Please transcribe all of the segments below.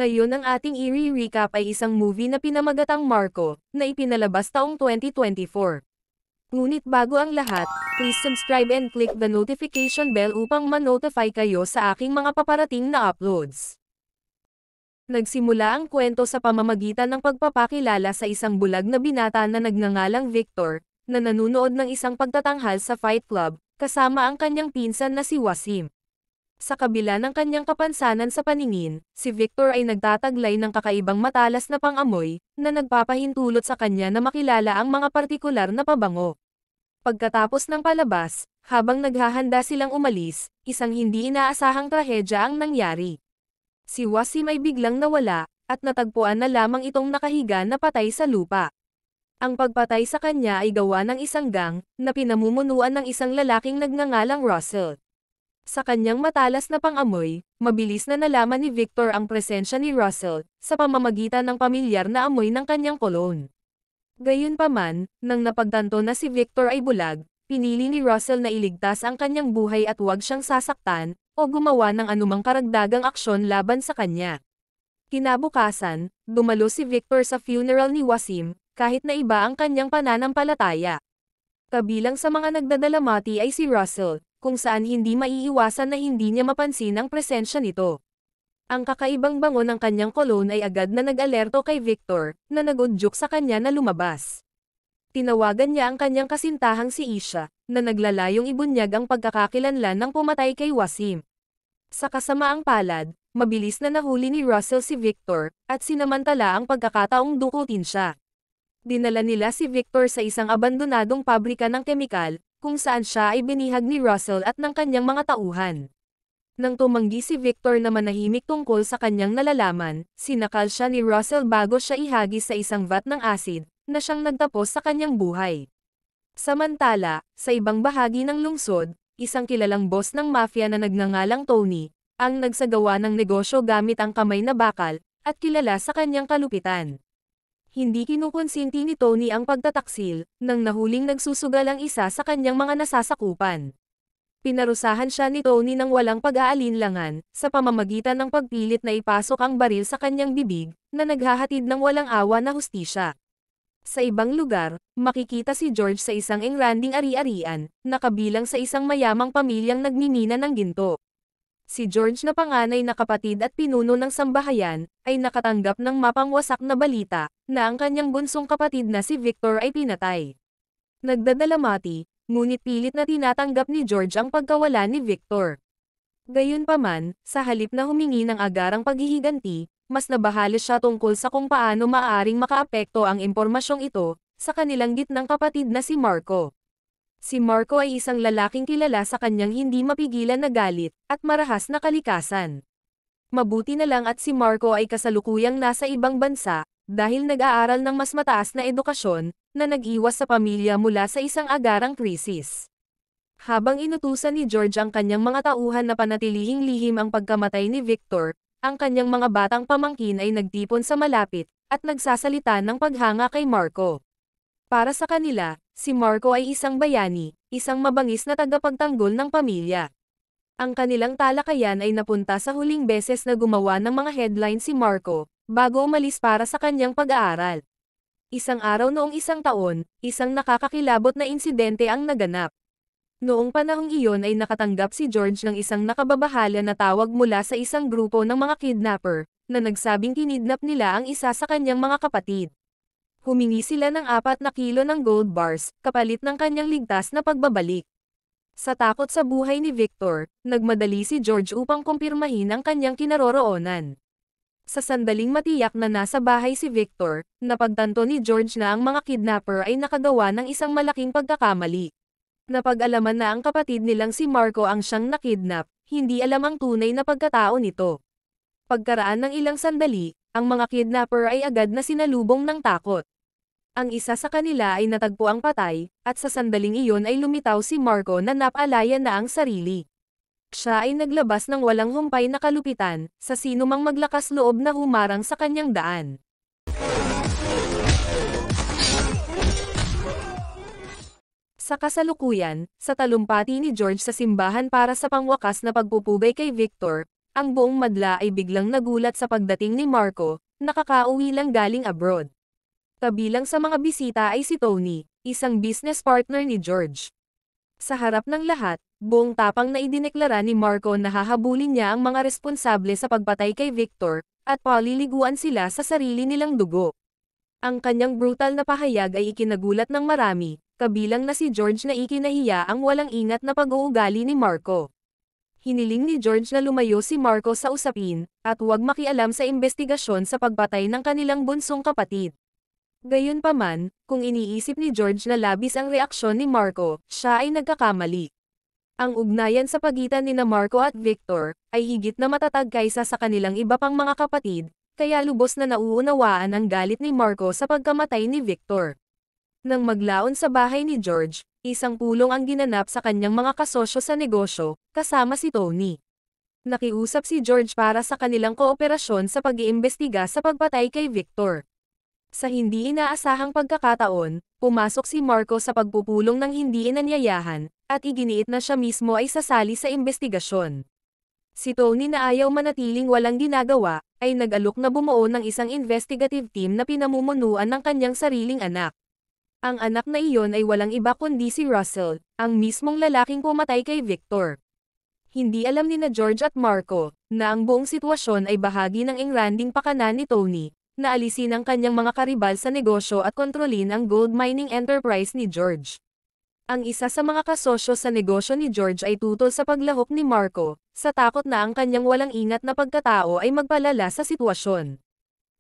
Ngayon ang ating i-recap ay isang movie na pinamagatang Marco, na ipinalabas taong 2024. Ngunit bago ang lahat, please subscribe and click the notification bell upang ma-notify kayo sa aking mga paparating na uploads. Nagsimula ang kwento sa pamamagitan ng pagpapakilala sa isang bulag na binata na nagngangalang Victor, na nanunood ng isang pagtatanghal sa Fight Club, kasama ang kanyang pinsan na si Wasim. Sa kabila ng kanyang kapansanan sa paningin, si Victor ay nagtataglay ng kakaibang matalas na pang-amoy, na nagpapahintulot sa kanya na makilala ang mga partikular na pabango. Pagkatapos ng palabas, habang naghahanda silang umalis, isang hindi inaasahang trahedya ang nangyari. Si Wasim ay biglang nawala, at natagpuan na lamang itong nakahiga na patay sa lupa. Ang pagpatay sa kanya ay gawa ng isang gang, na pinamumunuan ng isang lalaking nagngangalang Russell. Sa kanyang matalas na pang-amoy, mabilis na nalaman ni Victor ang presensya ni Russell, sa pamamagitan ng pamilyar na amoy ng kanyang cologne. Gayunpaman, nang napagtanto na si Victor ay bulag, pinili ni Russell na iligtas ang kanyang buhay at huwag siyang sasaktan, o gumawa ng anumang karagdagang aksyon laban sa kanya. Kinabukasan, dumalo si Victor sa funeral ni Wasim, kahit na iba ang kanyang pananampalataya. Kabilang sa mga nagdadalamati ay si Russell, kung saan hindi maiiwasan na hindi niya mapansin ang presensya nito. Ang kakaibang bango ng kanyang cologne ay agad na nag-alerto kay Victor, na nagudyok sa kanya na lumabas. Tinawagan niya ang kanyang kasintahang si Isha, na naglalayong ibunyag ang pagkakakilanlan ng pumatay kay Wasim. Sa kasamaang palad, mabilis na nahuli ni Russell si Victor, at sinamantala ang pagkakataong dukutin siya. Dinala nila si Victor sa isang abandonadong pabrika ng kemikal, kung saan siya ay binihag ni Russell at ng kanyang mga tauhan. Nang tumanggi si Victor na manahimik tungkol sa kanyang nalalaman, sinakal siya ni Russell bago siya ihagis sa isang vat ng acid, na siyang nagtapos sa kanyang buhay. Samantala, sa ibang bahagi ng lungsod, isang kilalang boss ng mafia na nagngangalang Tony, ang nagsagawa ng negosyo gamit ang kamay na bakal, at kilala sa kanyang kalupitan. Hindi kinukonsinti ni Tony ang pagtataksil, nang nahuling nagsusugal ang isa sa kanyang mga nasasakupan. Pinarusahan siya ni Tony ng walang pag-aalinlangan, sa pamamagitan ng pagpilit na ipasok ang baril sa kanyang bibig, na naghahatid ng walang awa na hustisya. Sa ibang lugar, makikita si George sa isang engranding ari-arian, na kabilang sa isang mayamang pamilyang nagmimina ng ginto. Si George na panganay na kapatid at pinuno ng sambahayan, ay nakatanggap ng mapangwasak na balita, na ang kanyang bunsong kapatid na si Victor ay pinatay. Nagdadalamati, ngunit pilit na tinatanggap ni George ang pagkawala ni Victor. Gayunpaman, sa halip na humingi ng agarang paghihiganti, mas nabahala siya tungkol sa kung paano maaaring makaapekto ang impormasyong ito, sa kanilang gitnang kapatid na si Marco. Si Marco ay isang lalaking kilala sa kanyang hindi mapigilan na galit, at marahas na kalikasan. Mabuti na lang at si Marco ay kasalukuyang nasa ibang bansa, dahil nag-aaral ng mas mataas na edukasyon, na nag-iwas sa pamilya mula sa isang agarang krisis. Habang inutusan ni George ang kanyang mga tauhan na panatilihing lihim ang pagkamatay ni Victor, ang kanyang mga batang pamangkin ay nagtipon sa malapit, at nagsasalita ng paghanga kay Marco. Para sa kanila, si Marco ay isang bayani, isang mabangis na tagapagtanggol ng pamilya. Ang kanilang talakayan ay napunta sa huling beses na gumawa ng mga headline si Marco, bago umalis para sa kanyang pag-aaral. Isang araw noong isang taon, isang nakakakilabot na insidente ang naganap. Noong panahong iyon ay nakatanggap si George ng isang nakababahala na tawag mula sa isang grupo ng mga kidnapper, na nagsabing kinidnap nila ang isa sa kanyang mga kapatid. Humingi sila ng 4 na kilo ng gold bars, kapalit ng kanyang ligtas na pagbabalik. Sa takot sa buhay ni Victor, nagmadali si George upang kumpirmahin ang kanyang kinaroroonan. Sa sandaling matiyak na nasa bahay si Victor, napagtanto ni George na ang mga kidnapper ay nakagawa ng isang malaking pagkakamali. Napag-alaman na ang kapatid nilang si Marco ang siyang nakidnap, hindi alam ang tunay na pagkatao nito. Pagkaraan ng ilang sandali, ang mga kidnapper ay agad na sinalubong ng takot. Ang isa sa kanila ay natagpuang patay, at sa sandaling iyon ay lumitaw si Marco na napalaya na ang sarili. Siya ay naglabas ng walang humpay na kalupitan, sa sinumang maglakas loob na humarang sa kanyang daan. Sa kasalukuyan, sa talumpati ni George sa simbahan para sa pangwakas na pagpupugay kay Victor, ang buong madla ay biglang nagulat sa pagdating ni Marco, nakakauwi lang galing abroad. Kabilang sa mga bisita ay si Tony, isang business partner ni George. Sa harap ng lahat, buong tapang na idineklara ni Marco na hahabulin niya ang mga responsable sa pagpatay kay Victor, at paliliguan sila sa sarili nilang dugo. Ang kanyang brutal na pahayag ay ikinagulat ng marami, kabilang na si George na ikinahiya ang walang ingat na pag-uugali ni Marco. Hiniling ni George na lumayo si Marco sa usapin, at huwag makialam sa investigasyon sa pagpatay ng kanilang bunsong kapatid. Gayunpaman, kung iniisip ni George na labis ang reaksyon ni Marco, siya ay nagkakamali. Ang ugnayan sa pagitan ni Marco at Victor ay higit na matatag kaysa sa kanilang iba pang mga kapatid, kaya lubos na nauunawaan ang galit ni Marco sa pagkamatay ni Victor. Nang maglaon sa bahay ni George, isang pulong ang ginanap sa kanyang mga kasosyo sa negosyo, kasama si Tony. Nakiusap si George para sa kanilang kooperasyon sa pag-iimbestiga sa pagpatay kay Victor. Sa hindi inaasahang pagkakataon, pumasok si Marco sa pagpupulong ng hindi inanyayahan, at iginiit na siya mismo ay sasali sa investigasyon. Si Tony na ayaw manatiling walang ginagawa, ay nag-alok na bumuo ng isang investigative team na pinamumunuan ng kanyang sariling anak. Ang anak na iyon ay walang iba kundi si Russell, ang mismong lalaking pumatay kay Victor. Hindi alam ni George at Marco, na ang buong sitwasyon ay bahagi ng engranding pakanan ni Tony, na alisin ang kanyang mga karibal sa negosyo at kontrolin ang gold mining enterprise ni George. Ang isa sa mga kasosyo sa negosyo ni George ay tutol sa paglahok ni Marco, sa takot na ang kanyang walang ingat na pagkatao ay magpalala sa sitwasyon.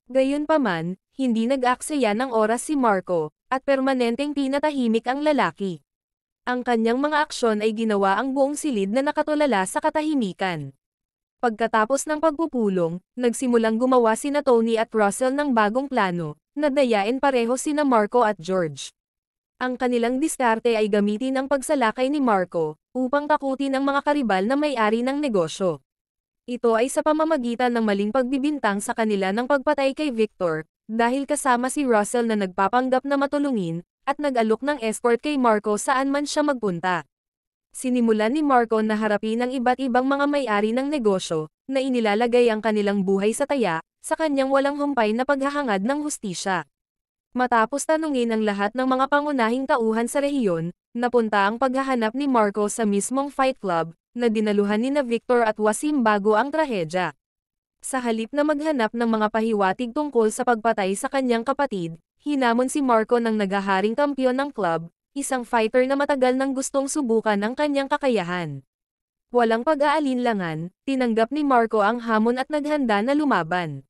Gayunpaman, hindi nag-aksaya ng oras si Marco, at permanenteng pinatahimik ang lalaki. Ang kanyang mga aksyon ay ginawa ang buong silid na nakatulala sa katahimikan. Pagkatapos ng pagpupulong, nagsimulang gumawa sina Tony at Russell ng bagong plano, na dayain pareho sina Marco at George. Ang kanilang diskarte ay gamitin ang pagsalakay ni Marco, upang takutin ang mga karibal na may-ari ng negosyo. Ito ay sa pamamagitan ng maling pagbibintang sa kanila ng pagpatay kay Victor, dahil kasama si Russell na nagpapanggap na matulungin, at nag-alok ng escort kay Marco saan man siya magpunta. Sinimulan ni Marco na harapin ang iba't ibang mga may-ari ng negosyo, na inilalagay ang kanilang buhay sa taya, sa kanyang walang humpay na paghahangad ng hustisya. Matapos tanungin ang lahat ng mga pangunahing tauhan sa rehiyon, napunta ang paghahanap ni Marco sa mismong fight club, na dinaluhan ni Victor at Wasim bago ang trahedya. Sa halip na maghanap ng mga pahiwatig tungkol sa pagpatay sa kanyang kapatid, hinamon si Marco ng naghaharing kampyon ng club, isang fighter na matagal nang gustong subukan ang kanyang kakayahan. Walang pag-aalinlangan, tinanggap ni Marco ang hamon at naghanda na lumaban.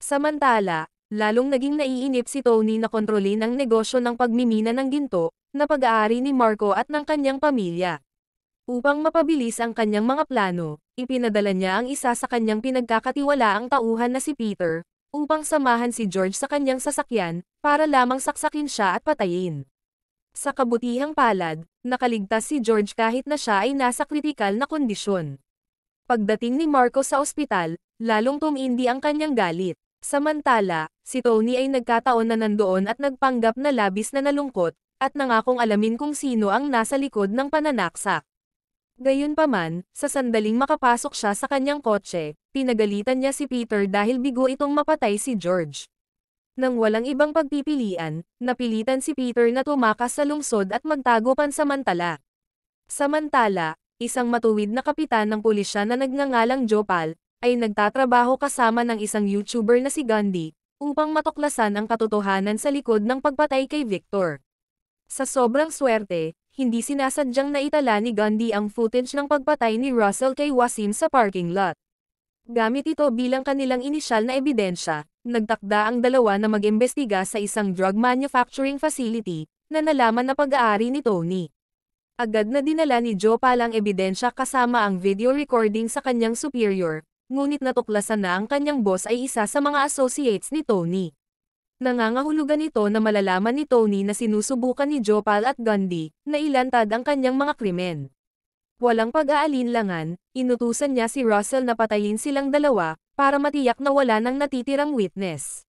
Samantala, lalong naging naiinip si Tony na kontrolin ang negosyo ng pagmimina ng ginto, na pag-aari ni Marco at ng kanyang pamilya. Upang mapabilis ang kanyang mga plano, ipinadala niya ang isa sa kanyang pinagkakatiwalaang tauhan na si Peter, upang samahan si George sa kanyang sasakyan, para lamang saksakin siya at patayin. Sa kabutihang palad, nakaligtas si George kahit na siya ay nasa kritikal na kondisyon. Pagdating ni Marco sa ospital, lalong tumindi ang kanyang galit. Samantala, si Tony ay nagkataon na nandoon at nagpanggap na labis na nalungkot, at nangakong alamin kung sino ang nasa likod ng pananaksak. Gayunpaman, sa sandaling makapasok siya sa kanyang kotse, pinagalitan niya si Peter dahil bigo itong mapatay si George. Nang walang ibang pagpipilian, napilitan si Peter na tumakas sa lungsod at magtago pansamantala. Samantala, isang matuwid na kapitan ng pulisya na nagngangalang Jopal, ay nagtatrabaho kasama ng isang YouTuber na si Gandhi, upang matuklasan ang katotohanan sa likod ng pagpatay kay Victor. Sa sobrang swerte, hindi sinasadyang naitala ni Gandhi ang footage ng pagpatay ni Russell kay Wasim sa parking lot. Gamit ito bilang kanilang inisyal na ebidensya, nagtakda ang dalawa na mag-imbestiga sa isang drug manufacturing facility, na nalaman na pag-aari ni Tony. Agad na dinala ni Jopal ang ebidensya kasama ang video recording sa kanyang superior, ngunit natuklasan na ang kanyang boss ay isa sa mga associates ni Tony. Nangangahulugan ito na malalaman ni Tony na sinusubukan ni Jopal at Gandhi, na ilantad ang kanyang mga krimen. Walang pag-aalinlangan, inutusan niya si Russell na patayin silang dalawa, para matiyak na wala nang natitirang witness.